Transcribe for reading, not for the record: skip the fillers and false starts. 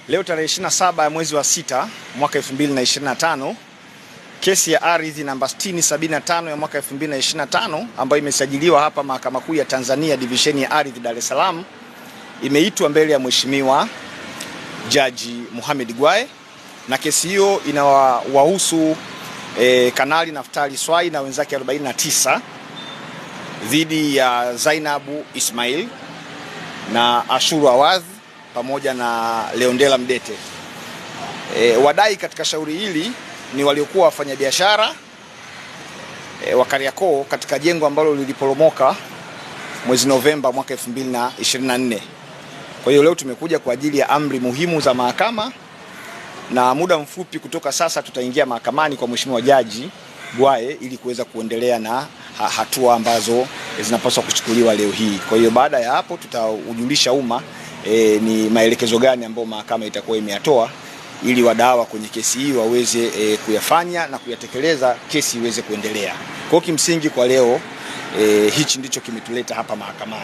Leo tarehe 27 ya mwezi wa 6 mwaka 2025, kesi ya ardhi namba 6075 ya mwaka 2025 ambayo imesajiliwa hapa Mahakama Kuu ya Tanzania Divisheni ya Ardhi Dar es Salaam imeitwa mbele ya Mheshimiwa Jaji Mohamed Gwae, na kesi hiyo inawahusu Kanali Naftali Swai na wenzake 49 dhidi ya Zainabu Ismail na Ashuru Awadh pamoja na Leondela Mdete. Wadai katika shauri hili ni waliokuwa wafanyabiashara wa Kariakoo katika jengo ambalo liliporomoka mwezi Novemba mwaka 2024. Kwa hiyo leo tumekuja kwa ajili ya amri muhimu za mahakama, na muda mfupi kutoka sasa tutaingia mahakamani kwa Mheshimiwa Jaji Gwae ili kuweza kuendelea na hatua ambazo zinapaswa kuchukuliwa leo hii. Kwa hiyo baada ya hapo tutaujulisha umma ni maelekezo gani ambayo mahakama itakuwa imeyatoa ili wadau kwenye kesi hii waweze kuyafanya na kuyatekeleza, kesi iweze kuendelea. Kwa kimsingi kwa leo hichi ndicho kimetuleta hapa mahakamani.